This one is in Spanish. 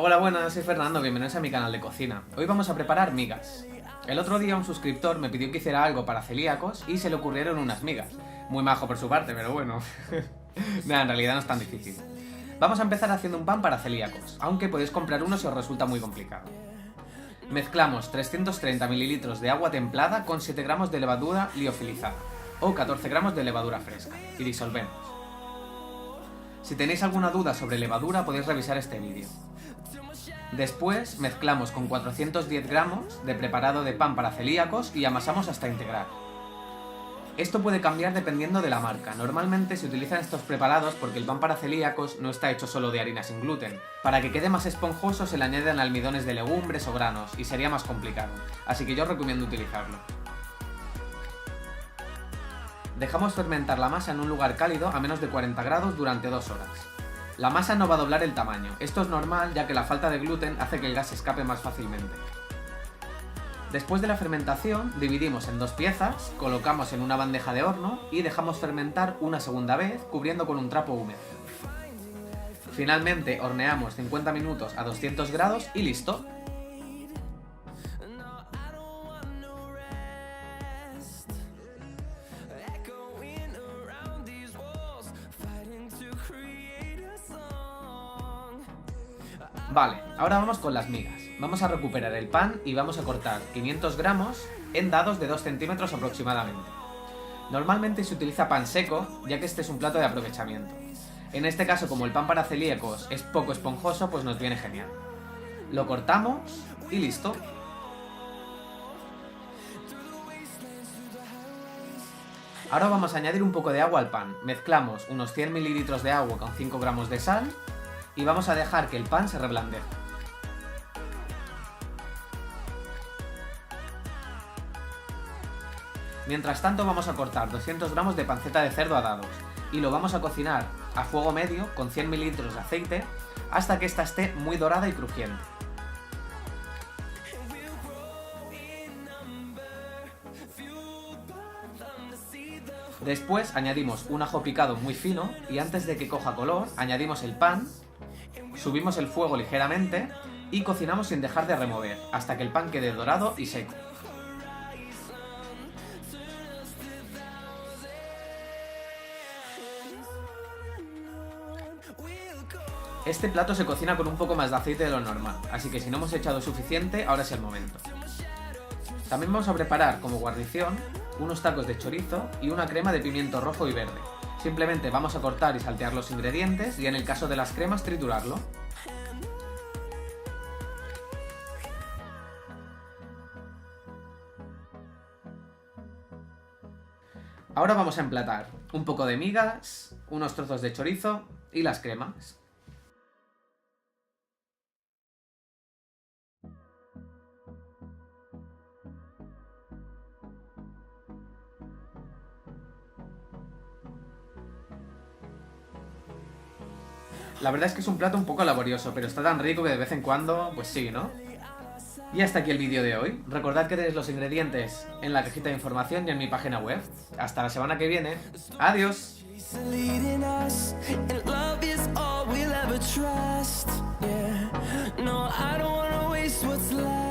Hola, buenas, soy Fernando, bienvenidos a mi canal de cocina. Hoy vamos a preparar migas. El otro día un suscriptor me pidió que hiciera algo para celíacos y se le ocurrieron unas migas. Muy majo por su parte, pero bueno. Nada, en realidad no es tan difícil. Vamos a empezar haciendo un pan para celíacos, aunque podéis comprar uno si os resulta muy complicado. Mezclamos 330 ml de agua templada con 7 gramos de levadura liofilizada o 14 gramos de levadura fresca y disolvemos. Si tenéis alguna duda sobre levadura podéis revisar este vídeo. Después mezclamos con 410 gramos de preparado de pan para celíacos y amasamos hasta integrar. Esto puede cambiar dependiendo de la marca. Normalmente se utilizan estos preparados porque el pan para celíacos no está hecho solo de harina sin gluten. Para que quede más esponjoso se le añaden almidones de legumbres o granos y sería más complicado, así que yo os recomiendo utilizarlo. Dejamos fermentar la masa en un lugar cálido a menos de 40 grados durante 2 horas. La masa no va a doblar el tamaño, esto es normal ya que la falta de gluten hace que el gas escape más fácilmente. Después de la fermentación, dividimos en 2 piezas, colocamos en una bandeja de horno y dejamos fermentar una segunda vez cubriendo con un trapo húmedo. Finalmente horneamos 50 minutos a 200 grados y listo. Vale, ahora vamos con las migas. Vamos a recuperar el pan y vamos a cortar 500 gramos en dados de 2 centímetros aproximadamente. Normalmente se utiliza pan seco, ya que este es un plato de aprovechamiento. En este caso, como el pan para celíacos es poco esponjoso, pues nos viene genial. Lo cortamos y listo. Ahora vamos a añadir un poco de agua al pan. Mezclamos unos 100 ml de agua con 5 gramos de sal y vamos a dejar que el pan se reblandezca. Mientras tanto vamos a cortar 200 gramos de panceta de cerdo a dados y lo vamos a cocinar a fuego medio con 100 ml de aceite hasta que ésta esté muy dorada y crujiente. Después añadimos un ajo picado muy fino y antes de que coja color añadimos el pan, subimos el fuego ligeramente y cocinamos sin dejar de remover hasta que el pan quede dorado y seco. Este plato se cocina con un poco más de aceite de lo normal, así que si no hemos echado suficiente, ahora es el momento. También vamos a preparar como guarnición unos tacos de chorizo y una crema de pimiento rojo y verde. Simplemente vamos a cortar y saltear los ingredientes y en el caso de las cremas triturarlo. Ahora vamos a emplatar un poco de migas, unos trozos de chorizo y las cremas. La verdad es que es un plato un poco laborioso, pero está tan rico que de vez en cuando, pues sí, ¿no? Y hasta aquí el vídeo de hoy. Recordad que tenéis los ingredientes en la cajita de información y en mi página web. Hasta la semana que viene. ¡Adiós! Leading us, and love is all we'll ever trust. Yeah, no, I don't wanna waste what's left.